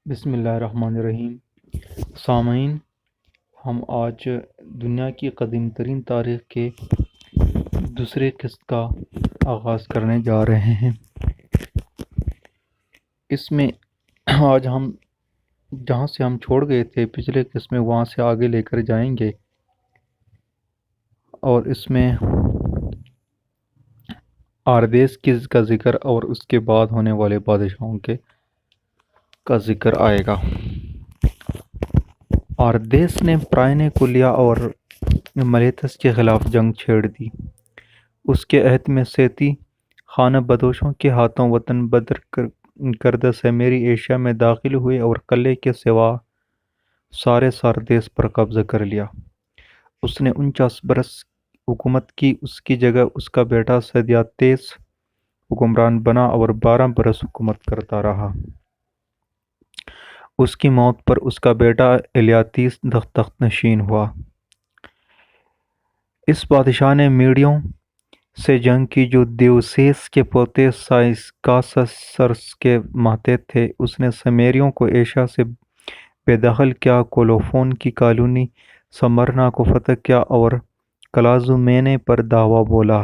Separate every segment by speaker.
Speaker 1: بسم اللہ الرحمن الرحیم۔ سامعین، ہم آج دنیا کی قدیم ترین تاریخ کے دوسرے قسط کا آغاز کرنے جا رہے ہیں۔ اس میں آج ہم جہاں سے ہم چھوڑ گئے تھے پچھلے قسط میں وہاں سے آگے لے کر جائیں گے، اور اس میں آردیس کا ذکر اور اس کے بعد ہونے والے بادشاہوں کا ذکر آئے گا۔ آردیس نے پرائنے کو لیا اور ملیتس کے خلاف جنگ چھیڑ دی۔ اس کے عہد میں سیتی خانہ بدوشوں کے ہاتھوں وطن بدر کردہ سمیری ایشیا میں داخل ہوئے اور قلعے کے سوا سارے ساردیس پر قبضہ کر لیا۔ اس نے 49 برس حکومت کی۔ اس کی جگہ اس کا بیٹا سدیاتیس حکمران بنا اور 12 برس حکومت کرتا رہا۔ اس کی موت پر اس کا بیٹا الیاتیس تخت نشین ہوا۔ اس بادشاہ نے میڈیوں سے جنگ کی جو دیوسیس کے پوتے سائسکاسسرس کے ماتحت تھے۔ اس نے سمیریوں کو ایشیا سے بے دخل کیا، کولوفون کی کالونی سمرنا کو فتح کیا اور کلازومینے پر دعویٰ بولا۔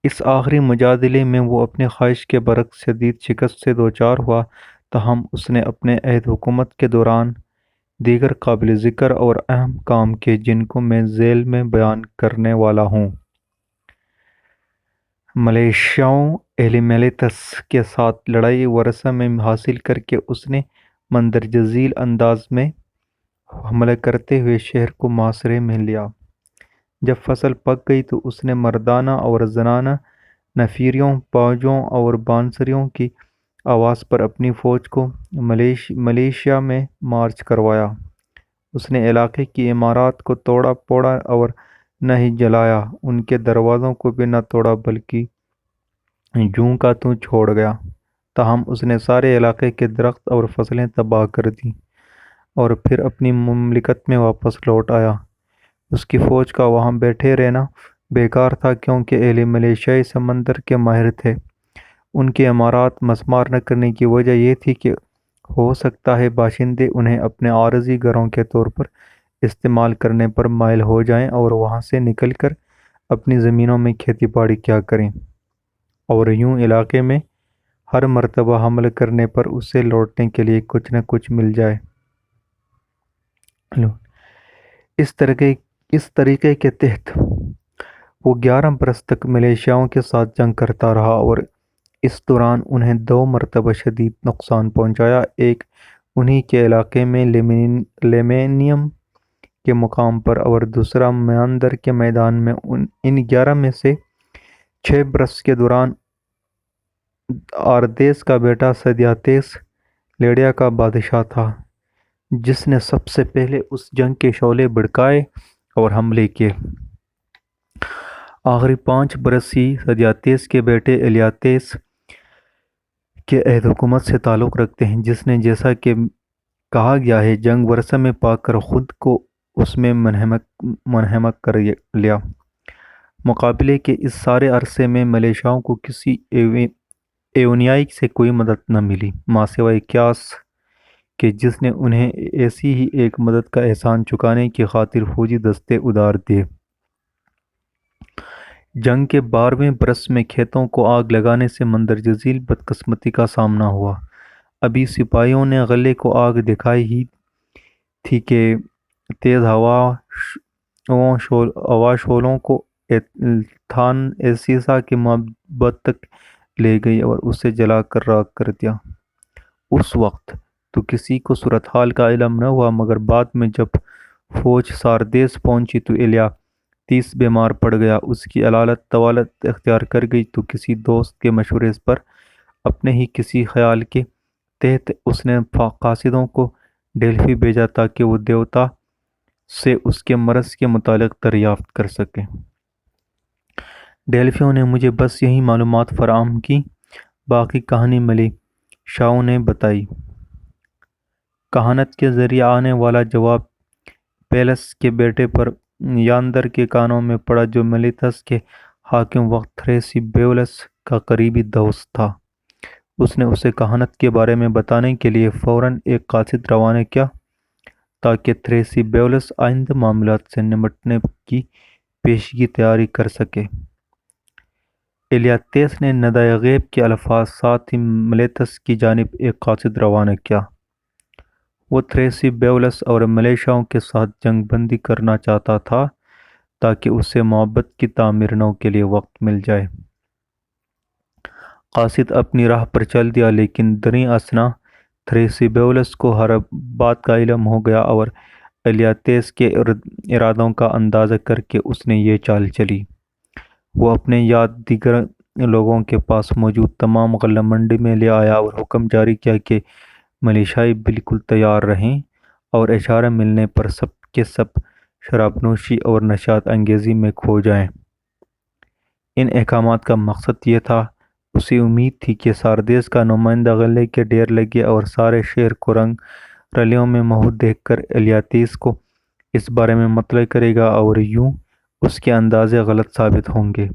Speaker 1: اس آخری مجادلے میں وہ اپنے خواہش کے برعکس شدید شکست سے دوچار ہوا، تاہم اس نے اپنے عہد حکومت کے دوران دیگر قابل ذکر اور اہم کام کیے جن کو میں ذیل میں بیان کرنے والا ہوں۔ ملیشیاؤں ایلیمیلیتس کے ساتھ لڑائی ورثہ میں حاصل کر کے اس نے مندرجہ ذیل انداز میں حملہ کرتے ہوئے شہر کو محاصرے میں لیا۔ جب فصل پک گئی تو اس نے مردانہ اور زنانہ نفیریوں، باجوں اور بانسریوں کی آواز پر اپنی فوج کو ملیشیا میں مارچ کروایا۔ اس نے علاقے کی عمارات کو توڑا پھوڑا اور نہ ہی جلایا، ان کے دروازوں کو بھی نہ توڑا بلکہ جوں کا توں چھوڑ گیا، تاہم اس نے سارے علاقے کے درخت اور فصلیں تباہ کر دیں اور پھر اپنی مملکت میں واپس لوٹ آیا۔ اس کی فوج کا وہاں بیٹھے رہنا بیکار تھا کیونکہ اہل ملیشیائی سمندر کے ماہر تھے۔ ان کی عمارات مسمار نہ کرنے کی وجہ یہ تھی کہ ہو سکتا ہے باشندے انہیں اپنے عارضی گھروں کے طور پر استعمال کرنے پر مائل ہو جائیں اور وہاں سے نکل کر اپنی زمینوں میں کھیتی باڑی کیا کریں، اور یوں علاقے میں ہر مرتبہ حملہ کرنے پر اسے لوٹنے کے لیے کچھ نہ کچھ مل جائے۔ اس طریقے کے تحت وہ 11 برس تک ملیشیاؤں کے ساتھ جنگ کرتا رہا اور اس دوران انہیں 2 مرتبہ شدید نقصان پہنچایا، ایک انہی کے علاقے میں لیمینیم کے مقام پر اور دوسرا میاندر کے میدان میں۔ ان 11 میں سے 6 برس کے دوران آردیس کا بیٹا سدیاتیس لیڈیا کا بادشاہ تھا، جس نے سب سے پہلے اس جنگ کے شعلے بھڑکائے اور حملے کیے۔ آخری 5 برس ہی سدیاتیس کے بیٹے الیاتیس کے عہد حکومت سے تعلق رکھتے ہیں، جس نے جیسا کہ کہا گیا ہے جنگ ورثہ میں پا کر خود کو اس میں منہمک کر لیا۔ مقابلے کے اس سارے عرصے میں ملیشیاؤں کو کسی ایونیائی سے کوئی مدد نہ ملی، ماں سوائے کیاس کہ جس نے انہیں ایسی ہی ایک مدد کا احسان چکانے کی خاطر فوجی دستے ادھار دیے۔ جنگ کے 12ویں برس میں کھیتوں کو آگ لگانے سے مندرجہ ذیل بدقسمتی کا سامنا ہوا۔ ابھی سپاہیوں نے غلے کو آگ دکھائی ہی تھی کہ تیز ہوا شعلوں کو تھان ایسیسا کے معبد تک لے گئی اور اسے جلا کر راکھ کر دیا۔ اس وقت تو کسی کو صورتحال کا علم نہ ہوا، مگر بعد میں جب فوج ساردیس پہنچی تو الیاتیس بیمار پڑ گیا۔ اس کی علالت طوالت اختیار کر گئی تو کسی دوست کے مشورے پر اپنے ہی کسی خیال کے تحت اس نے قاصدوں کو ڈیلفی بھیجا تاکہ وہ دیوتا سے اس کے مرض کے متعلق دریافت کر سکیں۔ ڈیلفیوں نے مجھے بس یہی معلومات فراہم کی، باقی کہانی ملیشیاؤں نے بتائی۔ کہانت کے ذریعے آنے والا جواب پیلس کے بیٹے پر یاندر کے کانوں میں پڑا، جو ملیتس کے حاکم وقت تھریسیبیولس کا قریبی دوست تھا۔ اس نے اسے کہانت کے بارے میں بتانے کے لیے فوراً ایک قاصد روانہ کیا تاکہ تھریسی بیولس آئندہ معاملات سے نمٹنے کی پیشگی تیاری کر سکے۔ ایلیاتیس نے ندائے غیب کے الفاظ ساتھ ہی ملیتس کی جانب ایک قاصد روانہ کیا۔ وہ تھریسی بیولس اور ملیشاؤں کے ساتھ جنگ بندی کرنا چاہتا تھا تاکہ اسے معبد کی تعمیر نو کے لیے وقت مل جائے۔ قاصد اپنی راہ پر چل دیا، لیکن دریں اثنا تھریسی بیولس کو ہر بات کا علم ہو گیا اور ایلیاتیس کے ارادوں کا اندازہ کر کے اس نے یہ چال چلی۔ وہ اپنے یاد دیگر لوگوں کے پاس موجود تمام غلہ منڈی میں لے آیا اور حکم جاری کیا کہ ملیشائی بالکل تیار رہیں اور اشارہ ملنے پر سب کے سب شراب نوشی اور نشاط انگیزی میں کھو جائیں۔ ان احکامات کا مقصد یہ تھا، اسے امید تھی کہ ساردیس کا نمائندہ غلے کے ڈھیر لگے اور سارے شہر کو رنگ رلیوں میں محوط دیکھ کر ایلیاتیس کو اس بارے میں مطلع کرے گا اور یوں اس کے اندازے غلط ثابت ہوں گے۔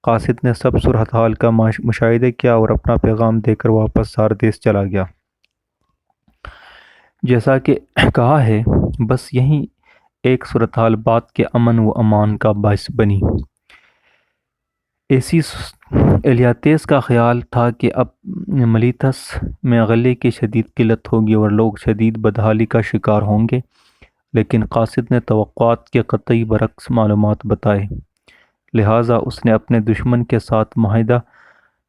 Speaker 1: قاصد نے سب صورتحال کا مشاہدہ کیا اور اپنا پیغام دے کر واپس ساردیس چلا گیا۔ جیسا کہ کہا ہے، بس یہی ایک صورتحال بات کے امن و امان کا باعث بنی۔ ایلیاتیس کا خیال تھا کہ اب ملیتس میں غلے کی شدید قلت ہوگی اور لوگ شدید بدحالی کا شکار ہوں گے، لیکن قاصد نے توقعات کے قطعی برعکس معلومات بتائے، لہٰذا اس نے اپنے دشمن کے ساتھ معاہدہ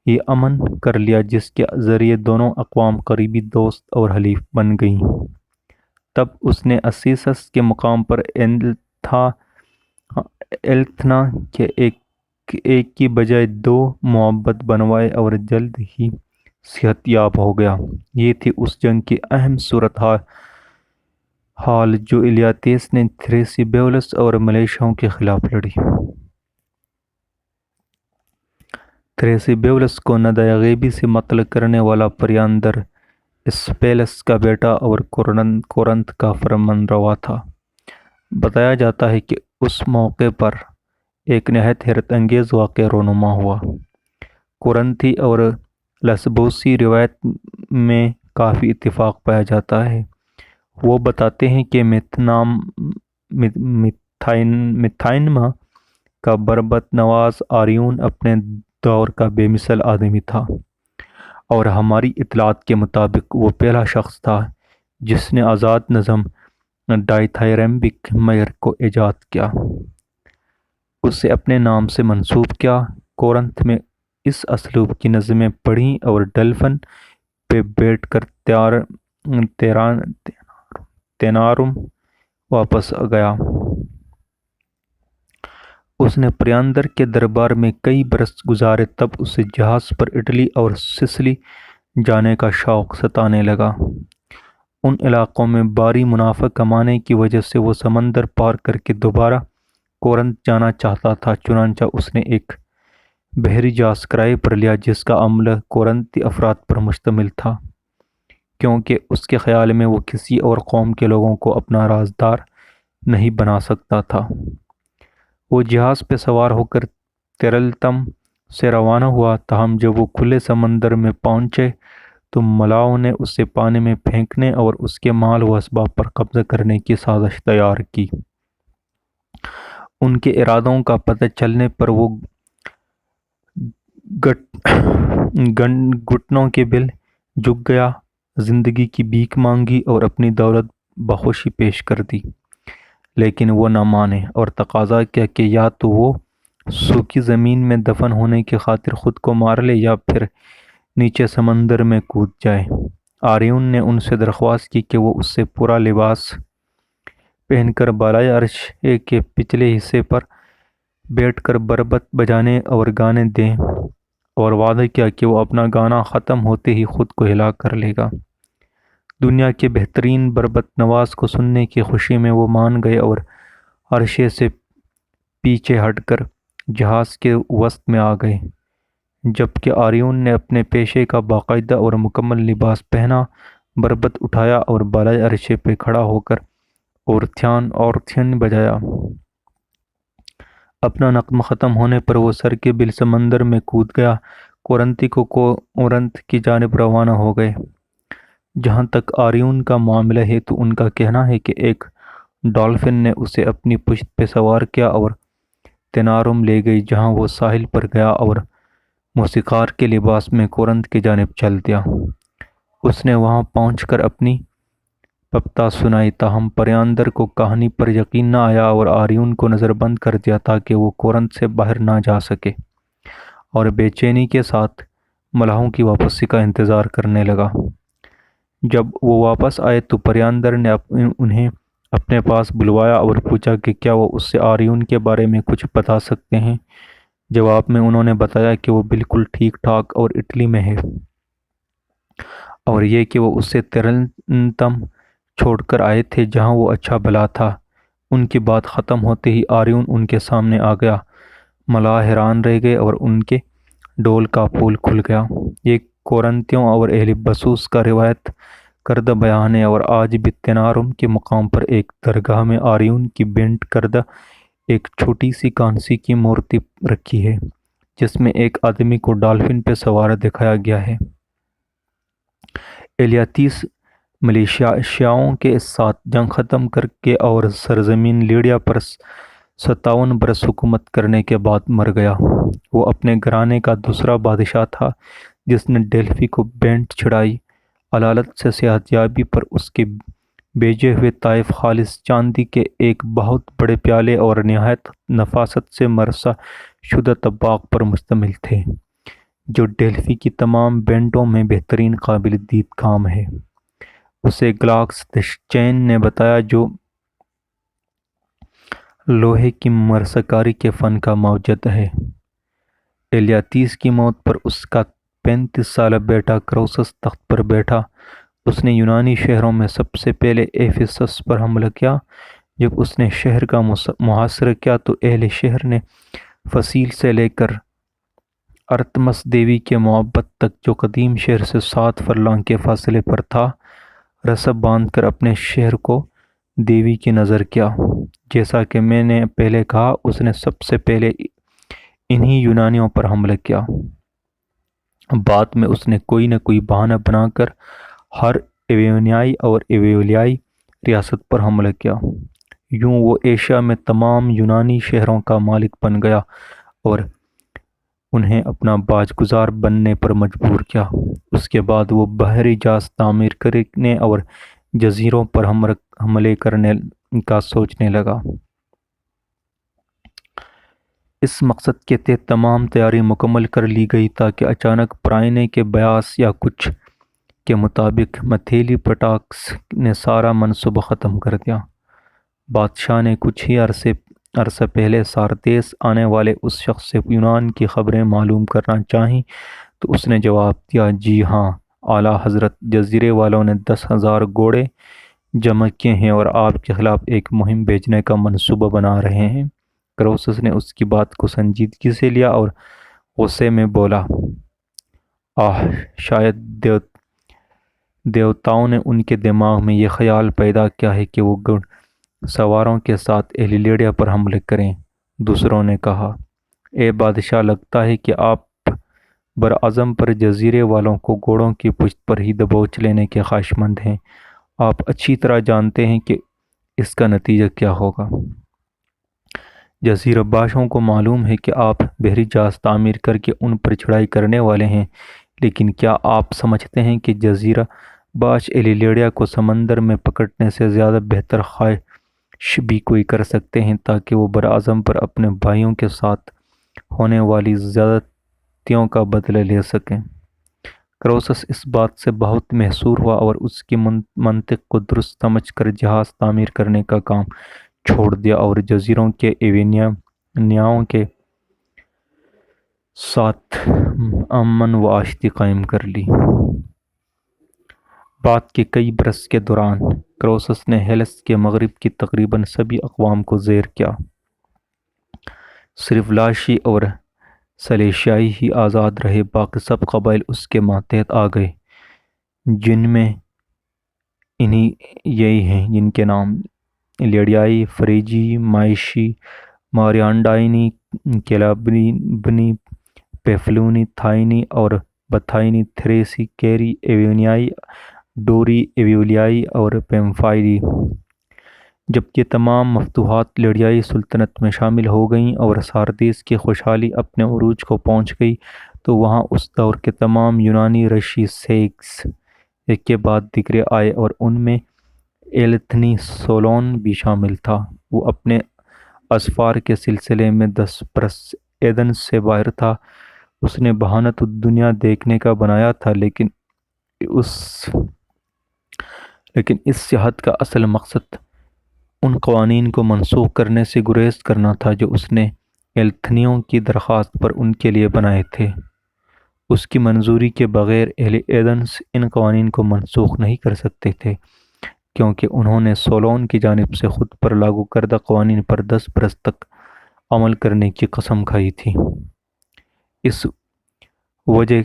Speaker 1: یہ امن کر لیا جس کے ذریعے دونوں اقوام قریبی دوست اور حلیف بن گئیں۔ تب اس نے اسیسس کے مقام پر ایلتھنا کے ایک کی بجائے 2 معبد بنوائے اور جلد ہی صحت یاب ہو گیا۔ یہ تھی اس جنگ کی اہم صورتحال جو ایلیاتیس نے تھریسی بیولس اور ملیشاؤں کے خلاف لڑی۔ تھریسی بیولس کو ندائے غیبی سے مطلع کرنے والا پریاندر اسپیلس کا بیٹا اور کورنتھ کا فرمانروا تھا۔ بتایا جاتا ہے کہ اس موقع پر ایک نہایت حیرت انگیز واقعہ رونما ہوا۔ کورنتھی اور لسبوسی روایت میں کافی اتفاق پایا جاتا ہے۔ وہ بتاتے ہیں کہ میتھائنما کا بربط نواز آریون اپنے دور کا بے مثل آدمی تھا، اور ہماری اطلاعات کے مطابق وہ پہلا شخص تھا جس نے آزاد نظم ڈائتھائرمبک میئر کو ایجاد کیا، اسے اپنے نام سے منسوب کیا۔ کورنتھ میں اس اسلوب کی نظمیں پڑھیں اور ڈلفن پہ بیٹھ کر تینارم واپس گیا۔ اس نے پریاندر کے دربار میں کئی برس گزارے، تب اسے جہاز پر اٹلی اور سسلی جانے کا شوق ستانے لگا۔ ان علاقوں میں بھاری منافع کمانے کی وجہ سے وہ سمندر پار کر کے دوبارہ کورنتھ جانا چاہتا تھا، چنانچہ اس نے ایک بحری جہاز کرائے پر لیا جس کا عملہ کورنتھی افراد پر مشتمل تھا، کیونکہ اس کے خیال میں وہ کسی اور قوم کے لوگوں کو اپنا رازدار نہیں بنا سکتا تھا۔ وہ جہاز پہ سوار ہو کر تیرلتم سے روانہ ہوا، تاہم جب وہ کھلے سمندر میں پہنچے تو ملاؤں نے اسے پانی میں پھینکنے اور اس کے مال و اسباب پر قبضہ کرنے کی سازش تیار کی۔ ان کے ارادوں کا پتہ چلنے پر وہ گھٹنوں کے بل جھک گیا، زندگی کی بھیک مانگی اور اپنی دولت بخوشی پیش کر دی، لیکن وہ نہ مانے اور تقاضا کیا کہ یا تو وہ سوکھی زمین میں دفن ہونے کی خاطر خود کو مار لے یا پھر نیچے سمندر میں کود جائے۔ آریون نے ان سے درخواست کی کہ وہ اس سے پورا لباس پہن کر بالائے عرش کے پچھلے حصے پر بیٹھ کر بربط بجانے اور گانے دیں، اور وعدہ کیا کہ وہ اپنا گانا ختم ہوتے ہی خود کو ہلاک کر لے گا۔ دنیا کے بہترین بربط نواز کو سننے کی خوشی میں وہ مان گئے اور عرشے سے پیچھے ہٹ کر جہاز کے وسط میں آ گئے، جبکہ آریون نے اپنے پیشے کا باقاعدہ اور مکمل لباس پہنا، بربط اٹھایا اور بالائے عرشے پہ کھڑا ہو کر اورتھین بجایا۔ اپنا نغمہ ختم ہونے پر وہ سر کے بل سمندر میں کود گیا۔ کورنت کی جانب روانہ ہو گئے۔ جہاں تک آریون کا معاملہ ہے تو ان کا کہنا ہے کہ ایک ڈالفن نے اسے اپنی پشت پہ سوار کیا اور تینارم لے گئی، جہاں وہ ساحل پر گیا اور موسیقار کے لباس میں کورنت کی جانب چل دیا۔ اس نے وہاں پہنچ کر اپنی پپتا سنائی، تاہم پریاندر کو کہانی پر یقین نہ آیا اور آریون کو نظر بند کر دیا تاکہ وہ کورنت سے باہر نہ جا سکے، اور بے چینی کے ساتھ ملاحوں کی واپسی کا انتظار کرنے لگا۔ جب وہ واپس آئے تو پریاندر نے انہیں اپنے پاس بلوایا اور پوچھا کہ کیا وہ اس سے آریون کے بارے میں کچھ بتا سکتے ہیں۔ جواب میں انہوں نے بتایا کہ وہ بالکل ٹھیک ٹھاک اور اٹلی میں ہے، اور یہ کہ وہ اسے ترنتم چھوڑ کر آئے تھے جہاں وہ اچھا بھلا تھا۔ ان کی بات ختم ہوتے ہی آریون ان کے سامنے آ گیا۔ ملاح حیران رہ گئے اور ان کے ڈول کا پول کھل گیا۔ یہ کورنتیوں اور اہل بسوس کا روایت کردہ بیان ہے، اور آج بھی تینارم کے مقام پر ایک درگاہ میں آریون کی پینٹ کردہ ایک چھوٹی سی کانسی کی مورتی رکھی ہے، جس میں ایک آدمی کو ڈالفن پہ سوار دکھایا گیا ہے۔ ایلیاتیس ملیشیاؤں کے ساتھ جنگ ختم کر کے اور سرزمین لیڈیا پر 57 برس حکومت کرنے کے بعد مر گیا۔ وہ اپنے گھرانے کا دوسرا بادشاہ تھا جس نے ڈیلفی کو بینٹ چڑھائی۔ علالت سے صحت یابی پر اس کے بھیجے ہوئے تحائف خالص چاندی کے ایک بہت بڑے پیالے اور نہایت نفاست سے مرصع شدہ طباق پر مشتمل تھے، جو ڈیلفی کی تمام بینٹوں میں بہترین قابل دید کام ہے، اسے گلاکس چین نے بتایا، جو لوہے کی مرصع کاری کے فن کا موجد ہے۔ ایلیاتیس کی موت پر اس کا 35 سالہ بیٹا کروسس تخت پر بیٹھا۔ اس نے یونانی شہروں میں سب سے پہلے ایفیسس پر حملہ کیا۔ جب اس نے شہر کا محاصرہ کیا تو اہل شہر نے فصیل سے لے کر ارتمس دیوی کے معبد تک، جو قدیم شہر سے 7 فرلانگ کے فاصلے پر تھا، رسب باندھ کر اپنے شہر کو دیوی کی نظر کیا۔ جیسا کہ میں نے پہلے کہا، اس نے سب سے پہلے انہی یونانیوں پر حملہ کیا۔ بعد میں اس نے کوئی نہ کوئی بہانہ بنا کر ہر ایونیائی اور ایولیائی ریاست پر حملہ کیا۔ یوں وہ ایشیا میں تمام یونانی شہروں کا مالک بن گیا اور انہیں اپنا باج گزار بننے پر مجبور کیا۔ اس کے بعد وہ بحری جہاز تعمیر کرنے اور جزیروں پر حملے کرنے کا سوچنے لگا۔ اس مقصد کے تحت تمام تیاری مکمل کر لی گئی تاکہ اچانک پرائنے کے بیاس یا کچھ کے مطابق متھیلی پٹاکس نے سارا منصوبہ ختم کر دیا۔ بادشاہ نے کچھ ہی عرصہ پہلے ساردیس آنے والے اس شخص سے یونان کی خبریں معلوم کرنا چاہیں تو اس نے جواب دیا، جی ہاں اعلیٰ حضرت، جزیرے والوں نے 10,000 گھوڑے جمع کیے ہیں اور آپ کے خلاف ایک مہم بھیجنے کا منصوبہ بنا رہے ہیں۔ کروسس نے اس کی بات کو سنجیدگی سے لیا اور غصے میں بولا، شاید دیوتاؤں نے ان کے دماغ میں یہ خیال پیدا کیا ہے کہ وہ گھڑ سواروں کے ساتھ اہل لیڈیا پر حملے کریں۔ دوسروں نے کہا، اے بادشاہ، لگتا ہے کہ آپ براعظم پر جزیرے والوں کو گھوڑوں کی پشت پر ہی دبوچ لینے کے خواہشمند ہیں۔ آپ اچھی طرح جانتے ہیں کہ اس کا نتیجہ کیا ہوگا۔ جزیرہ باشوں کو معلوم ہے کہ آپ بحری جہاز تعمیر کر کے ان پر چڑھائی کرنے والے ہیں، لیکن کیا آپ سمجھتے ہیں کہ جزیرہ باش اہل لیڈیا کو سمندر میں پکڑنے سے زیادہ بہتر خواہش بھی کوئی کر سکتے ہیں تاکہ وہ براعظم پر اپنے بھائیوں کے ساتھ ہونے والی زیادتیوں کا بدلہ لے سکیں؟ کروسس اس بات سے بہت محصور ہوا اور اس کی منطق کو درست سمجھ کر جہاز تعمیر کرنے کا کام چھوڑ دیا اور جزیروں کے ایونیاؤں کے ساتھ امن و آشتی قائم کر لی۔ بعد کے کئی برس کے دوران کروسس نے ہیلس کے مغرب کی تقریباً سبھی اقوام کو زیر کیا۔ صرف لاشی اور سلیشیائی ہی آزاد رہے، باقی سب قبائل اس کے ماتحت آ گئے، جن میں یہی ہیں جن کے نام لیڈیائی، فریجی، مائشی، ماریانڈائنی، کیلابنی، پیفلونی تھائنی اور بتھائنی، تھریسی، کیری ایوینیائی، ڈوری ایولیائی اور پیمفائری۔ جب یہ تمام مفتوحات لڑیائی سلطنت میں شامل ہو گئیں اور ساردیس کی خوشحالی اپنے عروج کو پہنچ گئی، تو وہاں اس دور کے تمام یونانی رشی سیکس ایک کے بعد دیگرے آئے، اور ان میں ایلتھنی سولون بھی شامل تھا۔ وہ اپنے اسفار کے سلسلے میں 10 برس ایدنز سے باہر تھا۔ اس نے بہانت الدنیا دیکھنے کا بنایا تھا، لیکن اس سیاحت کا اصل مقصد ان قوانین کو منسوخ کرنے سے گریز کرنا تھا جو اس نے ایلتھنیوں کی درخواست پر ان کے لیے بنائے تھے۔ اس کی منظوری کے بغیر اہل ایدنز ان قوانین کو منسوخ نہیں کر سکتے تھے، کیونکہ انہوں نے سولون کی جانب سے خود پر لاگو کردہ قوانین پر 10 برس تک عمل کرنے کی قسم کھائی تھی۔ اس وجہ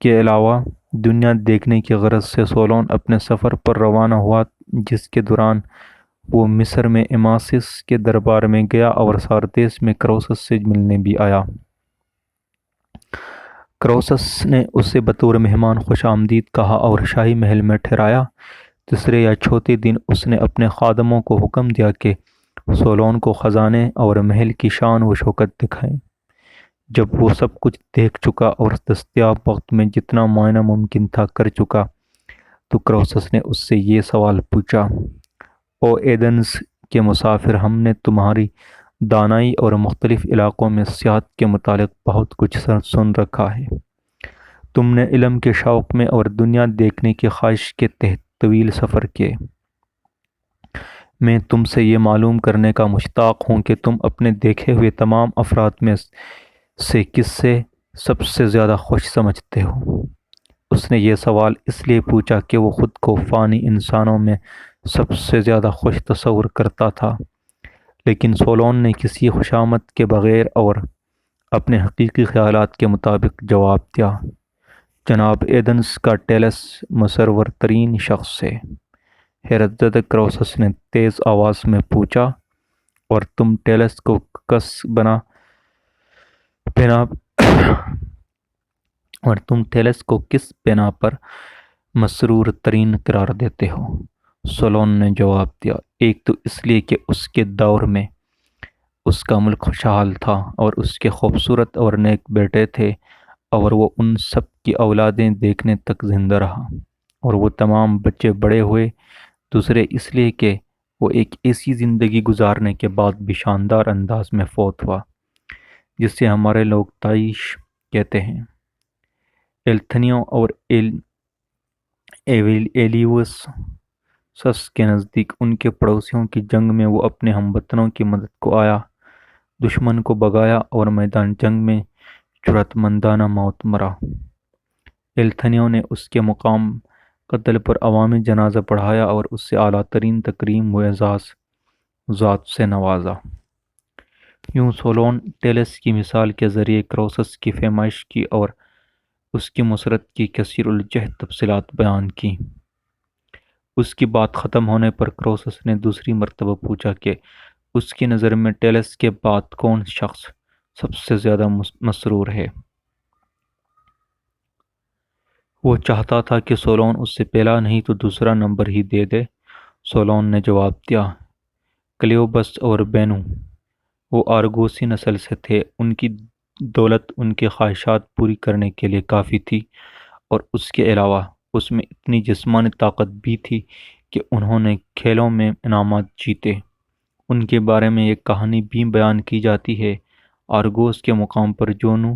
Speaker 1: کے علاوہ دنیا دیکھنے کی غرض سے سولون اپنے سفر پر روانہ ہوا، جس کے دوران وہ مصر میں اماسس کے دربار میں گیا اور ساردیس میں کروسس سے ملنے بھی آیا۔ کروسس نے اسے بطور مہمان خوش آمدید کہا اور شاہی محل میں ٹھہرایا۔ تیسرے یا چوتھے دن اس نے اپنے خادموں کو حکم دیا کہ سولون کو خزانے اور محل کی شان و شوکت دکھائیں۔ جب وہ سب کچھ دیکھ چکا اور دستیاب وقت میں جتنا معائنہ ممکن تھا کر چکا، تو کروسس نے اس سے یہ سوال پوچھا: او ایدنز کے مسافر، ہم نے تمہاری دانائی اور مختلف علاقوں میں سیاحت کے متعلق بہت کچھ سن رکھا ہے۔ تم نے علم کے شوق میں اور دنیا دیکھنے کی خواہش کے تحت طویل سفر کیے۔ میں تم سے یہ معلوم کرنے کا مشتاق ہوں کہ تم اپنے دیکھے ہوئے تمام افراد میں سے کس سے سب سے زیادہ خوش سمجھتے ہو۔ اس نے یہ سوال اس لیے پوچھا کہ وہ خود کو فانی انسانوں میں سب سے زیادہ خوش تصور کرتا تھا، لیکن سولون نے کسی خوشامد کے بغیر اور اپنے حقیقی خیالات کے مطابق جواب دیا: جناب ایدنز کا ٹیلس مسرور ترین شخص ہے۔ حیرت زدہ کروسس نے تیز آواز میں پوچھا: اور تم ٹیلس کو کس بنا پر مسرور ترین قرار دیتے ہو؟ سولون نے جواب دیا: ایک تو اس لیے کہ اس کے دور میں اس کا ملک خوشحال تھا اور اس کے خوبصورت اور نیک بیٹے تھے، اور وہ ان سب کی اولادیں دیکھنے تک زندہ رہا، اور وہ تمام بچے بڑے ہوئے۔ دوسرے اس لیے کہ وہ ایک ایسی زندگی گزارنے کے بعد بھی شاندار انداز میں فوت ہوا جسے ہمارے لوگ تعیش کہتے ہیں۔ ایلتھنیوں اور ایلیوسس کے نزدیک ان کے پڑوسیوں کی جنگ میں وہ اپنے ہم وطنوں کی مدد کو آیا، دشمن کو بھگایا اور میدان جنگ میں جرأت مندانہ موت مرا۔ ایلتھنیوں نے اس کے مقام قتل پر عوامی جنازہ پڑھایا اور اس سے اعلیٰ ترین تکریم و اعزازات سے نوازا۔ یوں سولون ٹیلس کی مثال کے ذریعے کروسس کی پیمائش کی اور اس کی مسرت کی کثیر الجہت تفصیلات بیان کی۔ اس کی بات ختم ہونے پر کروسس نے دوسری مرتبہ پوچھا کہ اس کی نظر میں ٹیلس کے بعد کون شخص سب سے زیادہ مسرور ہے۔ وہ چاہتا تھا کہ سولون اس سے پہلا نہیں تو دوسرا نمبر ہی دے دے۔ سولون نے جواب دیا: کلیوبس اور بینو۔ وہ آرگوسی نسل سے تھے، ان کی دولت ان کی خواہشات پوری کرنے کے لیے کافی تھی، اور اس کے علاوہ اس میں اتنی جسمانی طاقت بھی تھی کہ انہوں نے کھیلوں میں انعامات جیتے۔ ان کے بارے میں ایک کہانی بھی بیان کی جاتی ہے: آرگوس کے مقام پر جونو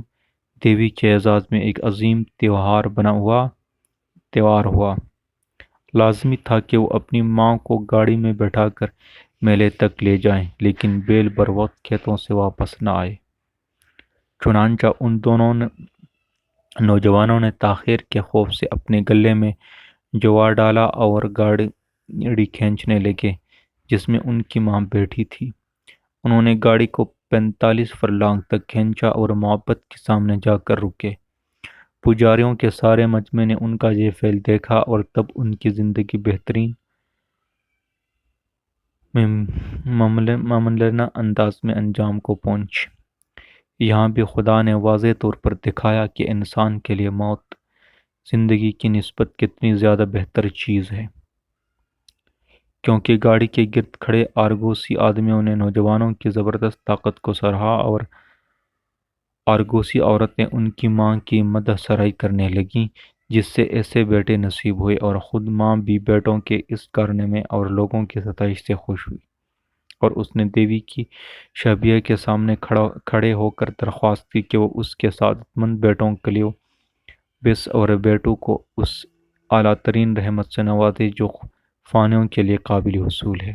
Speaker 1: دیوی کے اعزاز میں ایک عظیم تہوار ہوا۔ لازمی تھا کہ وہ اپنی ماں کو گاڑی میں بٹھا کر میلے تک لے جائیں، لیکن بیل بروقت کھیتوں سے واپس نہ آئے۔ چنانچہ ان دونوں نوجوانوں نے تاخیر کے خوف سے اپنے گلے میں جوار ڈالا اور گاڑی کھینچنے لگے جس میں ان کی ماں بیٹھی تھی۔ انہوں نے گاڑی کو 45 فرلانگ تک کھینچا اور محبت کے سامنے جا کر رکے۔ پجاریوں کے سارے مجمع نے ان کا یہ فعل دیکھا اور تب ان کی زندگی بہترین ممنونہ انداز میں انجام کو پہنچی۔ یہاں بھی خدا نے واضح طور پر دکھایا کہ انسان کے لیے موت زندگی کی نسبت کتنی زیادہ بہتر چیز ہے، کیونکہ گاڑی کے گرد کھڑے آرگوسی آدمیوں نے نوجوانوں کی زبردست طاقت کو سراہا اور آرگوسی عورتیں ان کی ماں کی مدح سرائی کرنے لگیں، جس سے ایسے بیٹے نصیب ہوئے، اور خود ماں بھی بیٹوں کے اس کارنامے اور لوگوں کی ستائش سے خوش ہوئی، اور اس نے دیوی کی شبیہ کے سامنے کھڑے ہو کر درخواست کی کہ وہ اس کے سعادت مند بیٹوں کلیو بس اور بیٹوں کو اس اعلیٰ ترین رحمت سے نوازے جو فانیوں کے لیے قابل حصول ہے۔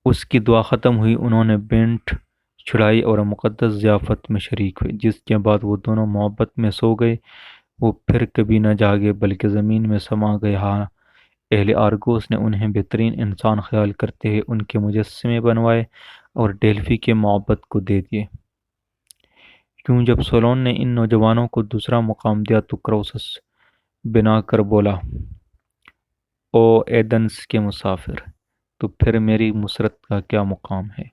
Speaker 1: اس کی دعا ختم ہوئی، انہوں نے بینٹ چھڑائی اور مقدس ضیافت میں شریک ہوئے، جس کے بعد وہ دونوں محبت میں سو گئے۔ وہ پھر کبھی نہ جاگے بلکہ زمین میں سما گئے۔ ہاں، اہل آرگوس نے انہیں بہترین انسان خیال کرتے ہوئے ان کے مجسمے بنوائے اور ڈیلفی کے معبد کو دے دیے۔ کیوں جب سولون نے ان نوجوانوں کو دوسرا مقام دیا تو کروسس بنا کر بولا، او ایدنس کے مسافر، تو پھر میری مسرت کا کیا مقام ہے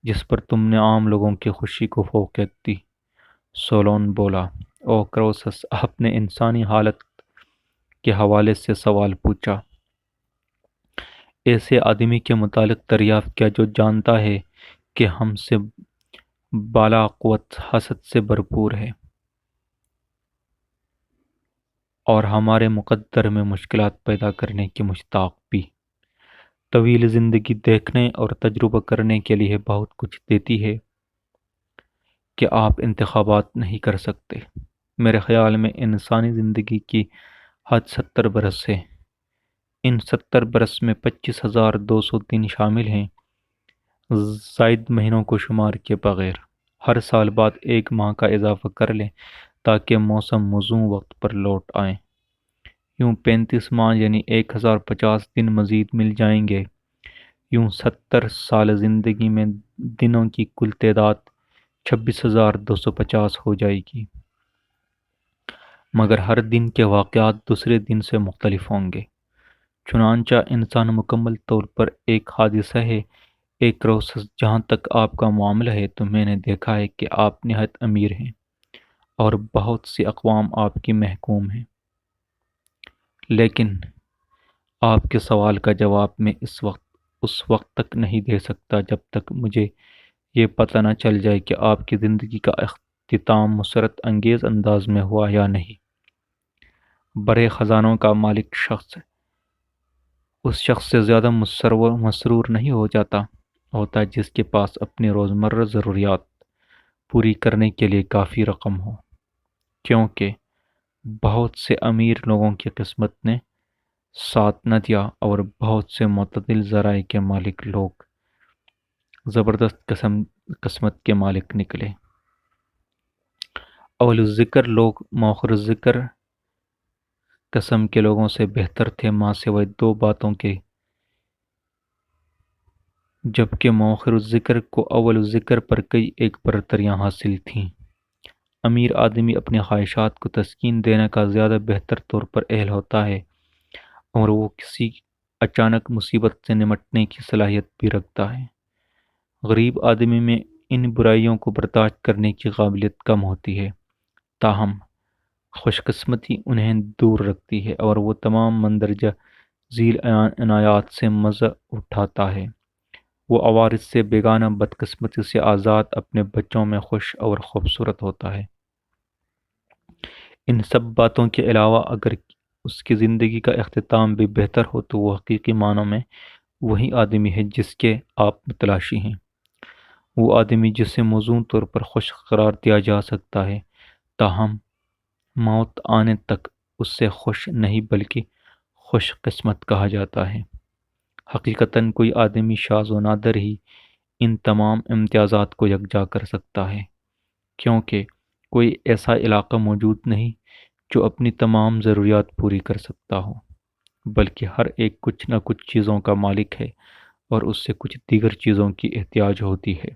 Speaker 1: جس پر تم نے عام لوگوں کی خوشی کو فوقیت دی؟ سولون بولا، او کروسس، آپ نے انسانی حالت کے حوالے سے سوال پوچھا۔ ایسے آدمی کے متعلق دریافت کیا جو جانتا ہے کہ ہم سے بالا قوت حسد سے بھرپور ہے اور ہمارے مقدر میں مشکلات پیدا کرنے کی مشتاق بھی۔ طویل زندگی دیکھنے اور تجربہ کرنے کے لیے بہت کچھ دیتی ہے کہ آپ انتخابات نہیں کر سکتے۔ میرے خیال میں انسانی زندگی کی حد 70 برس ہے۔ ان 70 برس میں 25,203 شامل ہیں، زائد مہینوں کو شمار کے بغیر۔ ہر سال بعد ایک ماہ کا اضافہ کر لیں تاکہ موسم موزوں وقت پر لوٹ آئیں۔ یوں 35 ماہ یعنی 1050 دن مزید مل جائیں گے۔ یوں 70 سال زندگی میں دنوں کی کل تعداد 26,250 ہو جائے گی، مگر ہر دن کے واقعات دوسرے دن سے مختلف ہوں گے۔ چنانچہ انسان مکمل طور پر ایک حادثہ ہے۔ ایک کروسس، جہاں تک آپ کا معاملہ ہے تو میں نے دیکھا ہے کہ آپ نہایت امیر ہیں اور بہت سی اقوام آپ کی محکوم ہیں، لیکن آپ کے سوال کا جواب میں اس وقت تک نہیں دے سکتا جب تک مجھے یہ پتہ نہ چل جائے کہ آپ کی زندگی کا اختتام مسرت انگیز انداز میں ہوا یا نہیں۔ بڑے خزانوں کا مالک شخص اس شخص سے زیادہ مسرور نہیں ہوتا جس کے پاس اپنی روزمرہ ضروریات پوری کرنے کے لیے کافی رقم ہو، کیونکہ بہت سے امیر لوگوں کی قسمت نے ساتھ نہ دیا اور بہت سے معتدل ذرائع کے مالک لوگ زبردست قسمت کے مالک نکلے۔ اول الذکر لوگ مؤخر الذکر قسم کے لوگوں سے بہتر تھے، ماں سوائے دو باتوں کے، جبکہ مؤخر الذکر کو اول الذکر پر کئی ایک برتریاں حاصل تھیں۔ امیر آدمی اپنی خواہشات کو تسکین دینے کا زیادہ بہتر طور پر اہل ہوتا ہے اور وہ کسی اچانک مصیبت سے نمٹنے کی صلاحیت بھی رکھتا ہے۔ غریب آدمی میں ان برائیوں کو برداشت کرنے کی قابلیت کم ہوتی ہے، تاہم خوش قسمتی انہیں دور رکھتی ہے اور وہ تمام مندرجہ ذیل عنایات سے مزہ اٹھاتا ہے۔ وہ عوارض سے بیگانہ بدقسمتی سے آزاد اپنے بچوں میں خوش اور خوبصورت ہوتا ہے۔ ان سب باتوں کے علاوہ اگر اس کی زندگی کا اختتام بھی بہتر ہو تو وہ حقیقی معنوں میں وہی آدمی ہے جس کے آپ متلاشی ہیں، وہ آدمی جسے موزوں طور پر خوش قرار دیا جا سکتا ہے، تاہم موت آنے تک اس سے خوش نہیں بلکہ خوش قسمت کہا جاتا ہے۔ حقیقتاً کوئی آدمی شاذ و نادر ہی ان تمام امتیازات کو یکجا کر سکتا ہے، کیونکہ کوئی ایسا علاقہ موجود نہیں جو اپنی تمام ضروریات پوری کر سکتا ہو، بلکہ ہر ایک کچھ نہ کچھ چیزوں کا مالک ہے اور اس سے کچھ دیگر چیزوں کی احتیاج ہوتی ہے۔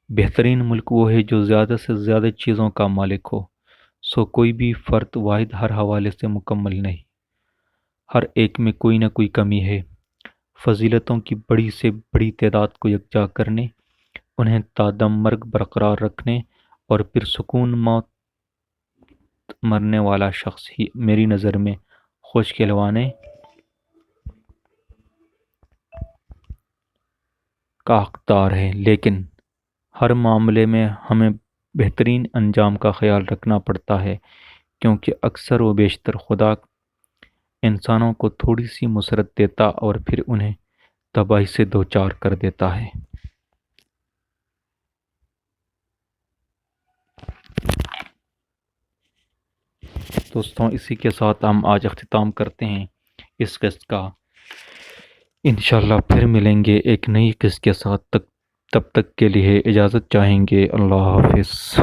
Speaker 1: بہترین ملک وہ ہے جو زیادہ سے زیادہ چیزوں کا مالک ہو، سو کوئی بھی فرد واحد ہر حوالے سے مکمل نہیں، ہر ایک میں کوئی نہ کوئی کمی ہے۔ فضیلتوں کی بڑی سے بڑی تعداد کو یکجا کرنے انہیں تا دم مرگ برقرار رکھنے اور پھر سکون موت مرنے والا شخص ہی میری نظر میں خوش کھلوانے کا حقدار ہے، لیکن ہر معاملے میں ہمیں بہترین انجام کا خیال رکھنا پڑتا ہے، کیونکہ اکثر و بیشتر خدا انسانوں کو تھوڑی سی مسرت دیتا اور پھر انہیں تباہی سے دوچار کر دیتا ہے۔ دوستوں، اسی کے ساتھ ہم آج اختتام کرتے ہیں اس قسط کا۔ انشاءاللہ پھر ملیں گے ایک نئی قسط کے ساتھ، تب تک کے لیے اجازت چاہیں گے۔ اللہ حافظ۔